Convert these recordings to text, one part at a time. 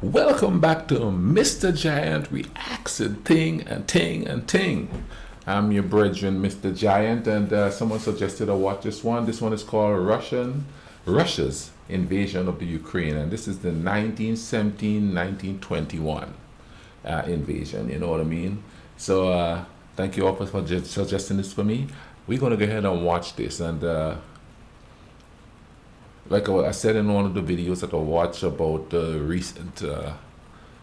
Welcome back to Mr. Giant Reacts and Ting and Ting and Ting. I'm your brethren, Mr. Giant, and someone suggested I watch this one. This one is called Russia's invasion of the Ukraine, and this is the 1917-1921 invasion. You know what I mean? So thank you all for suggesting this for me. We're gonna go ahead and watch this, and like I said in one of the videos that I watched about the recent, I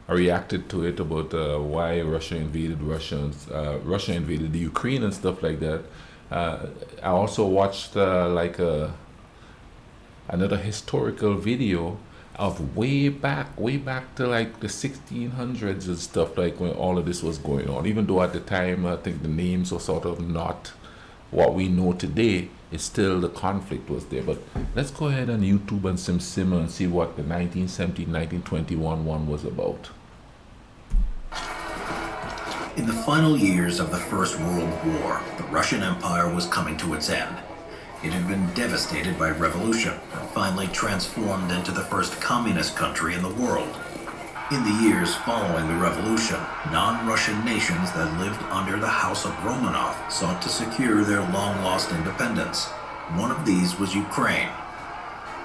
reacted to it about why Russia invaded the Ukraine and stuff like that. I also watched another historical video of way back to like the 1600s and stuff, like when all of this was going on. Even though at the time I think the names were sort of not what we know today, it's still the conflict was there. But let's go ahead and YouTube and sim and see what the 1917-1921 one was about. In the final years of the First World War, the Russian Empire was coming to its end. It had been devastated by revolution and finally transformed into the first communist country in the world. In the years following the revolution, non-Russian nations that lived under the House of Romanov sought to secure their long-lost independence. One of these was Ukraine.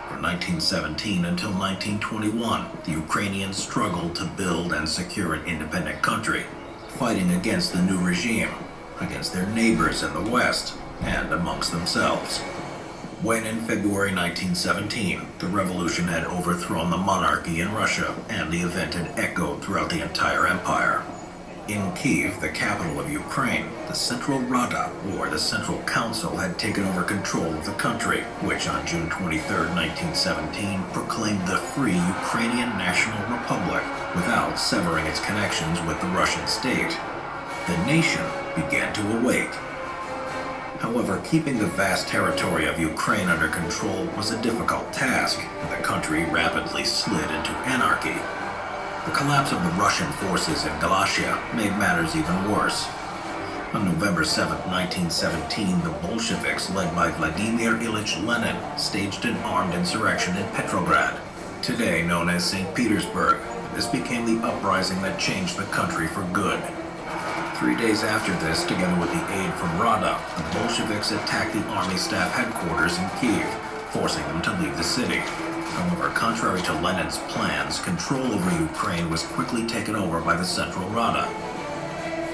From 1917 until 1921, the Ukrainians struggled to build and secure an independent country, fighting against the new regime, against their neighbors in the West, and amongst themselves. When in February 1917, the revolution had overthrown the monarchy in Russia, and the event had echoed throughout the entire empire. In Kiev, the capital of Ukraine, the Central Rada, or the Central Council, had taken over control of the country, which on June 23, 1917, proclaimed the Free Ukrainian National Republic without severing its connections with the Russian state. The nation began to awake. However, keeping the vast territory of Ukraine under control was a difficult task, and the country rapidly slid into anarchy. The collapse of the Russian forces in Galicia made matters even worse. On November 7, 1917, the Bolsheviks, led by Vladimir Ilyich Lenin, staged an armed insurrection in Petrograd, today known as St. Petersburg. This became the uprising that changed the country for good. 3 days after this, together with the aid from Rada, the Bolsheviks attacked the army staff headquarters in Kiev, forcing them to leave the city. However, contrary to Lenin's plans, control over Ukraine was quickly taken over by the Central Rada.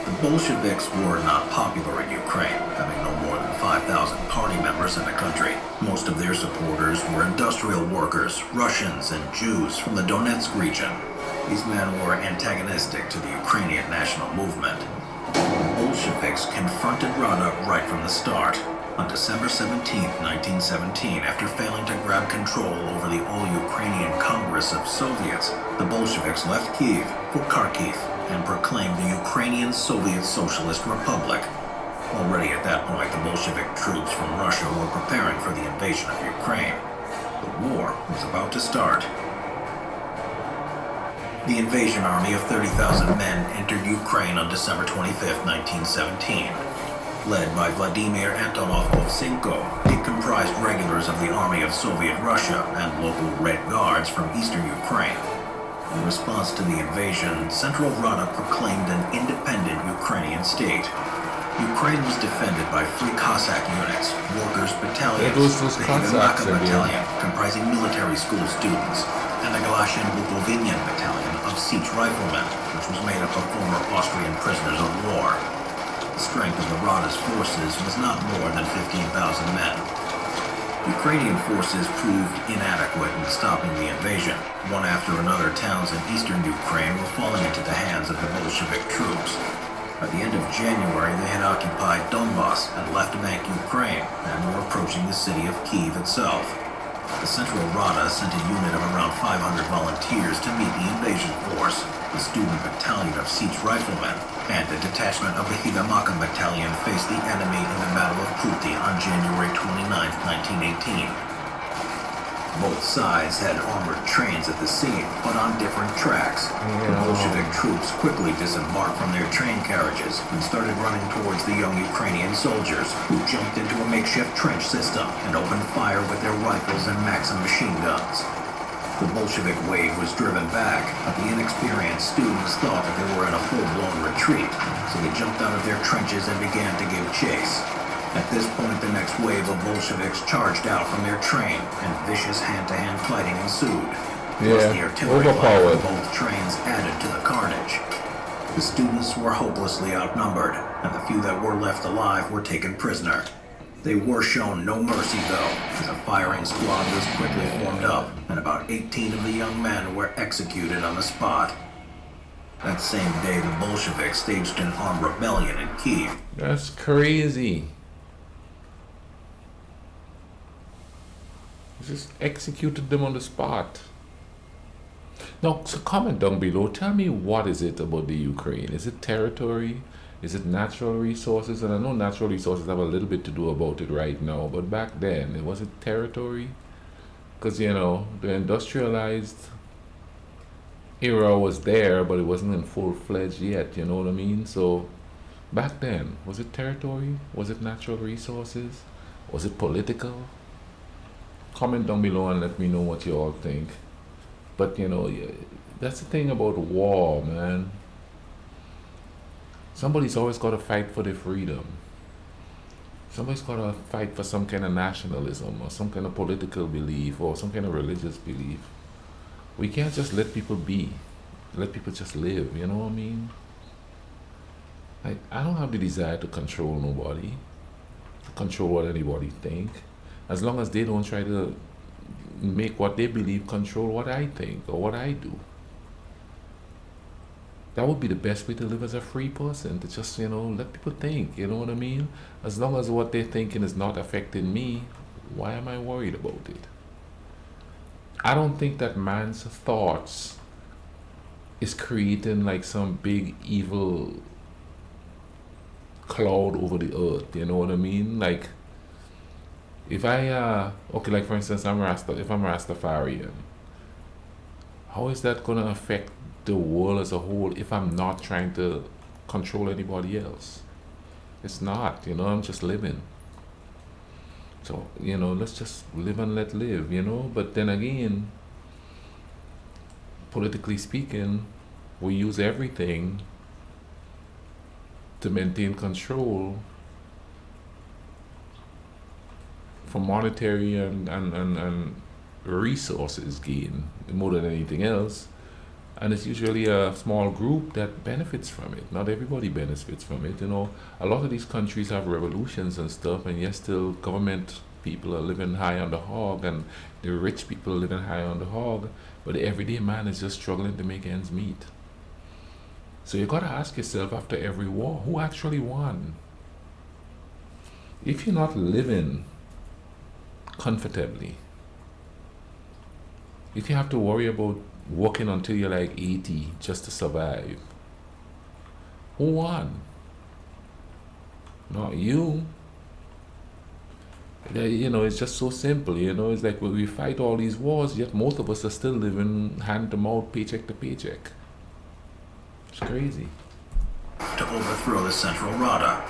The Bolsheviks were not popular in Ukraine, having no more than 5,000 party members in the country. Most of their supporters were industrial workers, Russians, and Jews from the Donetsk region. These men were antagonistic to the Ukrainian national movement. The Bolsheviks confronted Rada right from the start. On December 17, 1917, after failing to grab control over the All-Ukrainian Congress of Soviets, the Bolsheviks left Kiev for Kharkiv and proclaimed the Ukrainian Soviet Socialist Republic. Already at that point, the Bolshevik troops from Russia were preparing for the invasion of Ukraine. The war was about to start. The invasion army of 30,000 men entered Ukraine on December 25, 1917. Led by Vladimir Antonov Ovsenko, it comprised regulars of the Army of Soviet Russia and local Red Guards from eastern Ukraine. In response to the invasion, Central Rada proclaimed an independent Ukrainian state. Ukraine was defended by Free Cossack units, workers' battalions, the Hidamaka battalion, comprising military school students, and the Galician Bukovinian battalion of Sich riflemen, which was made up of former Austrian prisoners of war. The strength of the Rada's forces was not more than 15,000 men. Ukrainian forces proved inadequate in stopping the invasion. One after another, towns in eastern Ukraine were falling into the hands of the Bolshevik troops. By the end of January, they had occupied Donbass and left Bank Ukraine and were approaching the city of Kyiv itself. The Central Rada sent a unit of around 500 volunteers to meet the invasion force, the student battalion of Sich riflemen, and a detachment of the Hidamaka battalion faced the enemy in the Battle of Kruty on January 29, 1918. Both sides had armored trains at the scene, but on different tracks. The Bolshevik troops quickly disembarked from their train carriages and started running towards the young Ukrainian soldiers, who jumped into a makeshift trench system and opened fire with their rifles and Maxim machine guns. The Bolshevik wave was driven back, but the inexperienced students thought that they were in a full-blown retreat, so they jumped out of their trenches and began to give chase. At this point, the next wave of Bolsheviks charged out from their train, and vicious hand-to-hand fighting ensued. Plus, the artillery fire from both trains added to the carnage. The students were hopelessly outnumbered, and the few that were left alive were taken prisoner. They were shown no mercy, though, as a firing squad was quickly formed up, and about 18 of the young men were executed on the spot. That same day, the Bolsheviks staged an armed rebellion in Kiev. That's crazy. Just executed them on the spot. Now, so comment down below. Tell me, what is it about the Ukraine? Is it territory? Is it natural resources? And I know natural resources have a little bit to do about it right now, but back then, was it territory? Because, you know, the industrialized era was there, but it wasn't in full-fledged yet, you know what I mean? So, back then, was it territory? Was it natural resources? Was it political? Comment down below and let me know what you all think. But, you know, that's the thing about war, man. Somebody's always got to fight for their freedom. Somebody's got to fight for some kind of nationalism or some kind of political belief or some kind of religious belief. We can't just let people be. Let people just live, you know what I mean? Like, I don't have the desire to control nobody, to control what anybody think. As long as they don't try to make what they believe control what I think or what I do. That would be the best way to live as a free person, to just, you know, let people think, you know what I mean? As long as what they're thinking is not affecting me, why am I worried about it? I don't think that man's thoughts is creating like some big evil cloud over the earth, you know what I mean? Like, if I, okay, like for instance, if I'm Rastafarian, how is that going to affect the world as a whole if I'm not trying to control anybody else? It's not, you know, I'm just living. So, you know, let's just live and let live, you know? But then again, politically speaking, we use everything to maintain control for monetary and resources gain more than anything else. And it's usually a small group that benefits from it. Not everybody benefits from it. You know, a lot of these countries have revolutions and stuff, and yet still government people are living high on the hog, and the rich people are living high on the hog, but the everyday man is just struggling to make ends meet. So you gotta ask yourself after every war, who actually won? If you're not living comfortably, if you have to worry about working until you're like 80 just to survive, who won? Not you. You know, it's just so simple, you know. It's like when we fight all these wars, yet most of us are still living hand to mouth, paycheck to paycheck. It's crazy. To overthrow the Central Rada,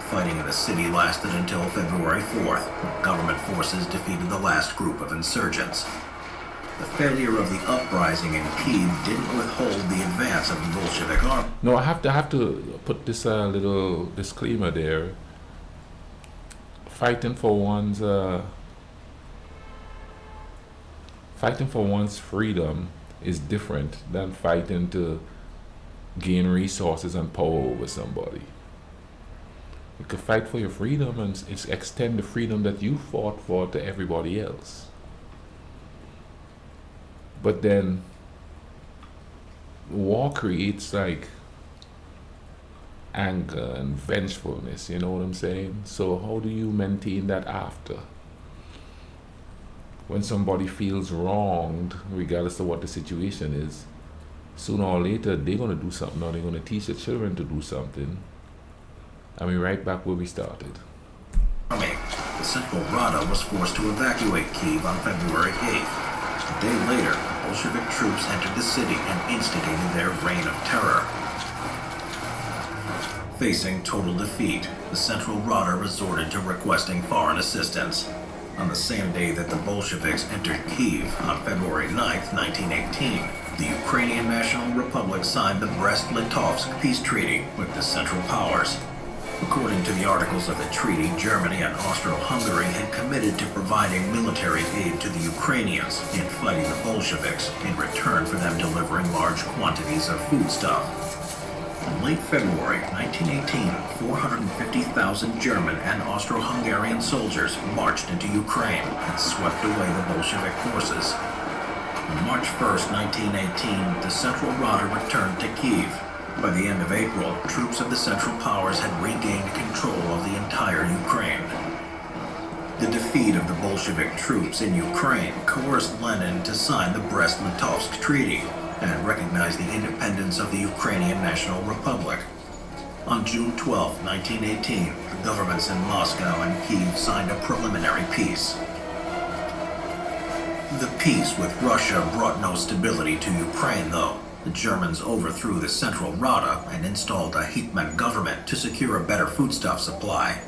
fighting in the city lasted until February 4th, when government forces defeated the last group of insurgents. The failure of the uprising in Kiev didn't withhold the advance of the Bolshevik army. No, I have to put this little disclaimer there. Fighting for one's freedom is different than fighting to gain resources and power over somebody. You could fight for your freedom and extend the freedom that you fought for to everybody else. But then war creates like anger and vengefulness, you know what I'm saying? So how do you maintain that after? When somebody feels wronged, regardless of what the situation is, sooner or later they're going to do something, or they're going to teach the children to do something. I mean, right back where we started. The Central Rada was forced to evacuate Kiev on February 8th. A day later, Bolshevik troops entered the city and instigated their reign of terror. Facing total defeat, the Central Rada resorted to requesting foreign assistance. On the same day that the Bolsheviks entered Kiev, on February 9, 1918, the Ukrainian National Republic signed the Brest-Litovsk peace treaty with the Central Powers. According to the articles of the treaty, Germany and Austro-Hungary had committed to providing military aid to the Ukrainians in fighting the Bolsheviks in return for them delivering large quantities of foodstuff. In late February 1918, 450,000 German and Austro-Hungarian soldiers marched into Ukraine and swept away the Bolshevik forces. On March 1, 1918, the Central Rada returned to Kiev. By the end of April, troops of the Central Powers had regained control of the entire Ukraine. The defeat of the Bolshevik troops in Ukraine coerced Lenin to sign the Brest-Litovsk Treaty and recognize the independence of the Ukrainian National Republic. On June 12, 1918, the governments in Moscow and Kiev signed a preliminary peace. The peace with Russia brought no stability to Ukraine, though. The Germans overthrew the Central Rada and installed a Hetman government to secure a better foodstuff supply.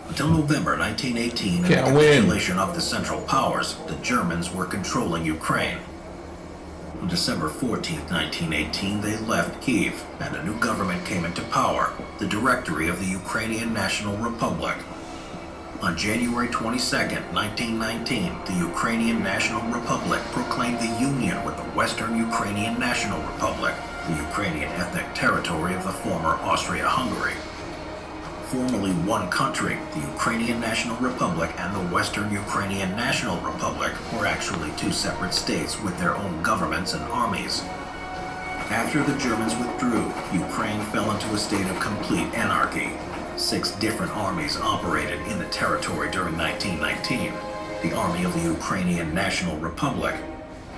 Until November 1918 and the capitulation of the Central Powers, the Germans were controlling Ukraine. On December 14, 1918, they left Kiev, and a new government came into power, the Directory of the Ukrainian National Republic. On January 22, 1919, the Ukrainian National Republic proclaimed the union with the Western Ukrainian National Republic, the Ukrainian ethnic territory of the former Austria-Hungary. Formerly one country, the Ukrainian National Republic and the Western Ukrainian National Republic were actually two separate states with their own governments and armies. After the Germans withdrew, Ukraine fell into a state of complete anarchy. 6 different armies operated in the territory during 1919. The Army of the Ukrainian National Republic,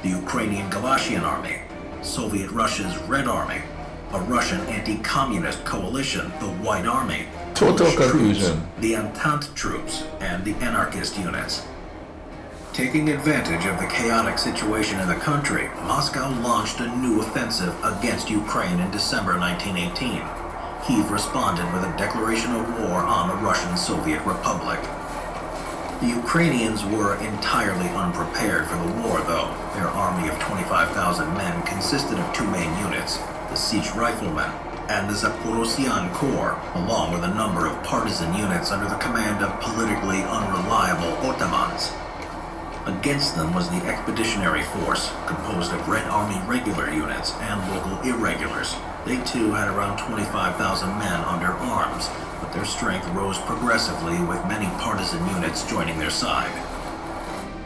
the Ukrainian Galician Army, Soviet Russia's Red Army, a Russian anti-communist coalition, the White Army, Total Polish confusion. troops, the Entente troops, and the anarchist units. Taking advantage of the chaotic situation in the country, Moscow launched a new offensive against Ukraine in December 1918. Kiev responded with a declaration of war on the Russian Soviet Republic. The Ukrainians were entirely unprepared for the war, though. Their army of 25,000 men consisted of 2 main units, the Sich Riflemen and the Zaporozhian Corps, along with a number of partisan units under the command of politically unreliable Ottomans. Against them was the Expeditionary Force, composed of Red Army regular units and local irregulars. They too had around 25,000 men under arms, but their strength rose progressively with many partisan units joining their side.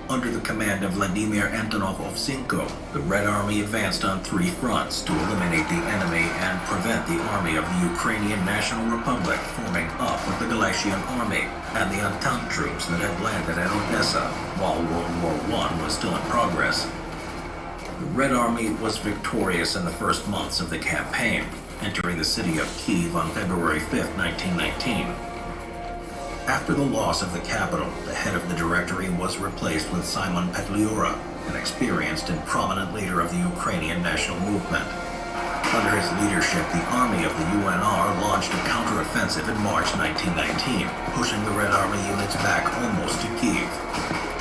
Under the command of Vladimir Antonov Ovchinko, the Red Army advanced on 3 fronts to eliminate the enemy and prevent the army of the Ukrainian National Republic forming up with the Galician Army and the Entente troops that had landed at Odessa while World War I was still in progress. The Red Army was victorious in the first months of the campaign, entering the city of Kiev on February 5, 1919. After the loss of the capital, the head of the Directory was replaced with Simon Petliura, an experienced and prominent leader of the Ukrainian national movement. Under his leadership, the army of the UNR launched a counteroffensive in March 1919, pushing the Red Army units back almost to Kiev.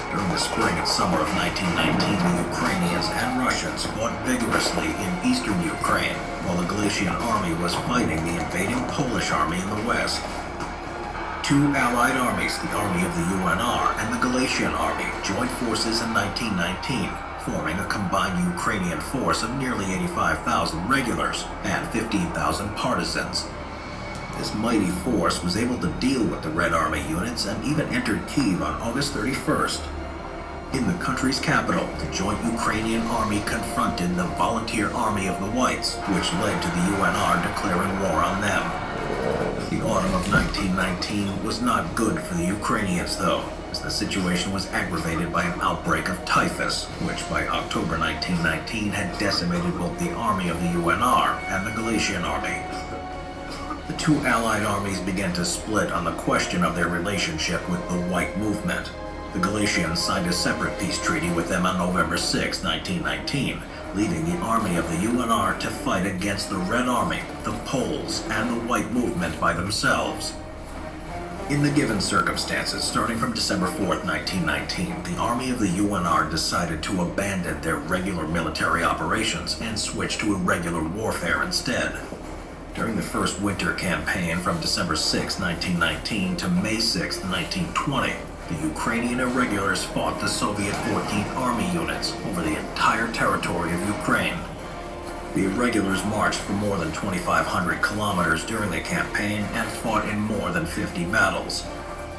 During the spring and summer of 1919, the Ukrainians and Russians fought vigorously in eastern Ukraine, while the Galician Army was fighting the invading Polish army in the west. 2 allied armies, the Army of the UNR and the Galician Army, joined forces in 1919, forming a combined Ukrainian force of nearly 85,000 regulars and 15,000 partisans. This mighty force was able to deal with the Red Army units and even entered Kiev on August 31st. In the country's capital, the joint Ukrainian army confronted the Volunteer Army of the Whites, which led to the UNR declaring war on them. The autumn of 1919 was not good for the Ukrainians, though, as the situation was aggravated by an outbreak of typhus, which by October 1919 had decimated both the army of the UNR and the Galician army. The 2 allied armies began to split on the question of their relationship with the White Movement. The Galicians signed a separate peace treaty with them on November 6, 1919, leaving the army of the UNR to fight against the Red Army, the Poles, and the White Movement by themselves. In the given circumstances, starting from December 4th, 1919, the army of the UNR decided to abandon their regular military operations and switch to irregular warfare instead. During the first winter campaign from December 6, 1919 to May 6, 1920, the Ukrainian irregulars fought the Soviet 14th Army units over the entire territory of Ukraine. The irregulars marched for more than 2,500 kilometers during the campaign and fought in more than 50 battles.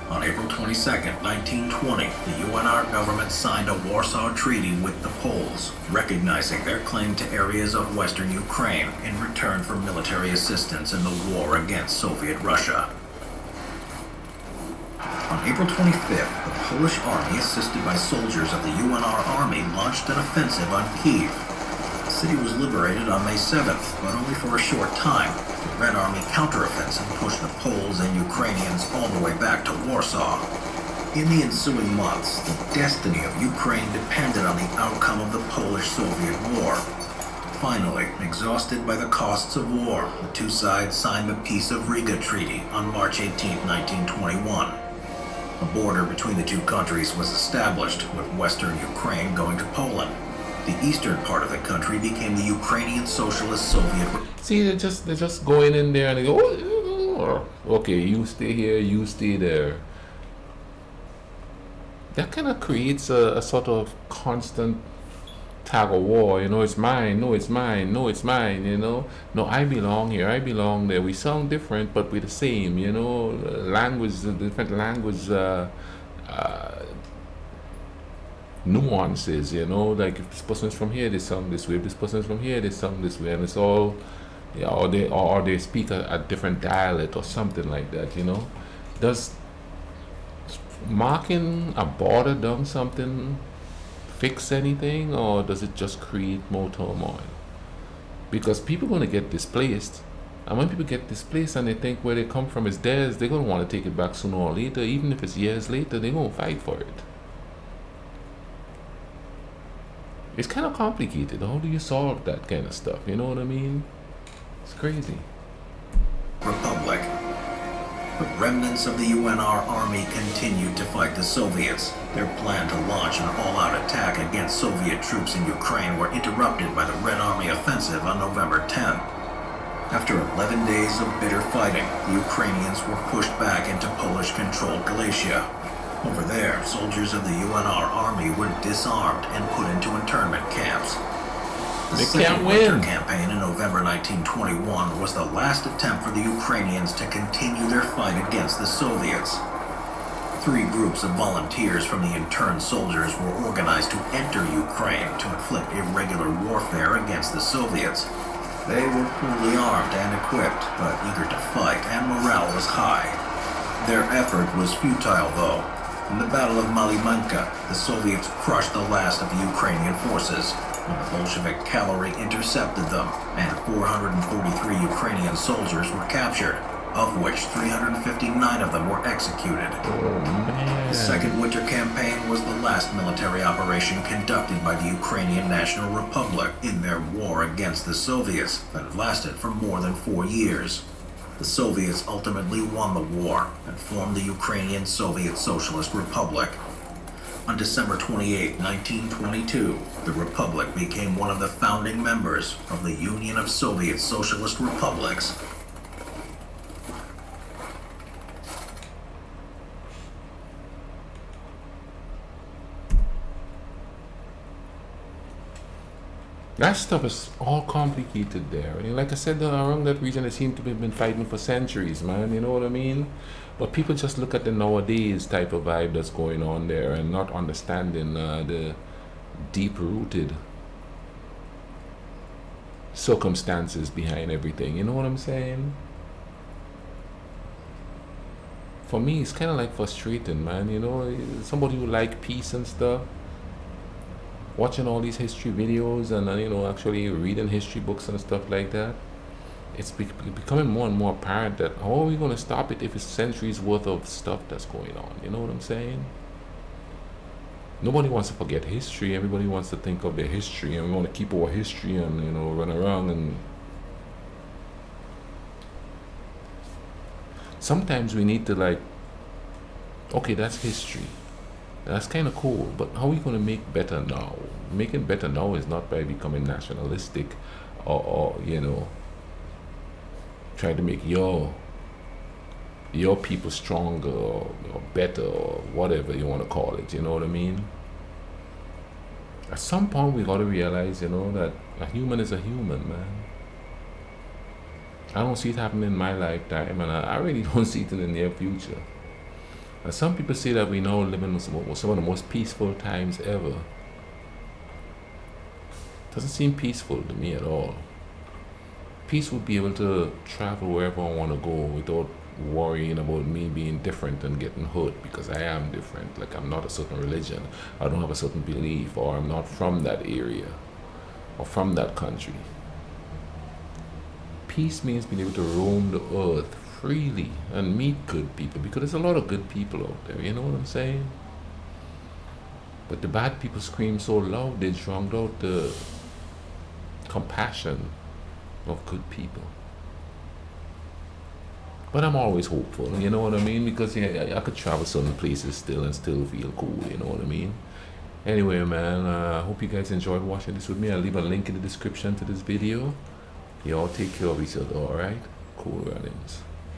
On April 22, 1920, the UNR government signed a Warsaw Treaty with the Poles, recognizing their claim to areas of western Ukraine in return for military assistance in the war against Soviet Russia. On April 25th, the Polish army, assisted by soldiers of the UNR army, launched an offensive on Kyiv. The city was liberated on May 7th, but only for a short time. The Red Army counteroffensive pushed the Poles and Ukrainians all the way back to Warsaw. In the ensuing months, the destiny of Ukraine depended on the outcome of the Polish-Soviet War. Finally, exhausted by the costs of war, the two sides signed the Peace of Riga Treaty on March 18, 1921. A border between the two countries was established, with western Ukraine going to Poland. The eastern part of the country became the Ukrainian Socialist Soviet. See, they're just going in there and they go, oh, okay, you stay here, you stay there. That kind of creates a sort of constant tag of war. You know, it's mine, no, it's mine, no, it's mine. You know, no, I belong here, I belong there. We sound different, but we're the same. You know, language, different language. Nuances, you know, like if this person's from here, they sound this way. If this person's from here, they sound this way, and it's all, yeah, or they speak a different dialect or something like that. You know, does marking a border down something fix anything, or does it just create more turmoil? Because people are going to get displaced, and when people get displaced and they think where they come from is theirs, they're going to want to take it back sooner or later. Even if it's years later, they're going to fight for it. It's kind of complicated. How do you solve that kind of stuff? You know what I mean? It's crazy. Republic. The remnants of the UNR army continued to fight the Soviets. Their plan to launch an all-out attack against Soviet troops in Ukraine were interrupted by the Red Army offensive on November 10. After 11 days of bitter fighting, the Ukrainians were pushed back into Polish-controlled Galicia. Over there, soldiers of the UNR army were disarmed and put into internment camps. The second winter campaign in November 1921 was the last attempt for the Ukrainians to continue their fight against the Soviets. 3 groups of volunteers from the interned soldiers were organized to enter Ukraine to inflict irregular warfare against the Soviets. They were poorly armed and equipped, but eager to fight, and morale was high. Their effort was futile, though. In the Battle of Malimanka, the Soviets crushed the last of the Ukrainian forces, when the Bolshevik cavalry intercepted them, and 443 Ukrainian soldiers were captured, of which 359 of them were executed. Oh, man. The Second Winter Campaign was the last military operation conducted by the Ukrainian National Republic in their war against the Soviets that lasted for more than 4 years. The Soviets ultimately won the war and formed the Ukrainian Soviet Socialist Republic. On December 28, 1922, the Republic became one of the founding members of the Union of Soviet Socialist Republics. That stuff is all complicated there. And like I said, around that region, they seem to have been fighting for centuries, man. You know what I mean? But people just look at the nowadays type of vibe that's going on there and not understanding the deep-rooted circumstances behind everything. You know what I'm saying? For me, it's kind of like frustrating, man. You know, somebody who like peace and stuff, watching all these history videos and you know, actually reading history books and stuff like that, it's becoming more and more apparent that how are we going to stop it if it's centuries worth of stuff that's going on? You know what I'm saying? Nobody wants to forget history. Everybody wants to think of their history, and we want to keep our history and, you know, run around. And sometimes we need to like Okay, that's history. That's kind of cool, but how are we going to make better now? Making better now is not by becoming nationalistic, or trying to make your people stronger, or better, or whatever you want to call it. You know what I mean? At some point, we got to realize, that a human is a human, man. I don't see it happening in my lifetime, and I really don't see it in the near future. And some people say that we now live in some of the most peaceful times ever. Doesn't seem peaceful to me at all. Peace would be able to travel wherever I want to go without worrying about me being different and getting hurt, because I am different. Like, I'm not a certain religion, I don't have a certain belief, or I'm not from that area or from that country. Peace means being able to roam the earth freely and meet good people, because there's a lot of good people out there, you know what I'm saying? But the bad people scream so loud they drowned out the compassion of good people. But I'm always hopeful, you know what I mean? Because I could travel certain places still and still feel cool, you know what I mean? Anyway, man, I hope you guys enjoyed watching this with me. I'll leave a link in the description to this video. Y'all take care of each other, alright? Cool runnings.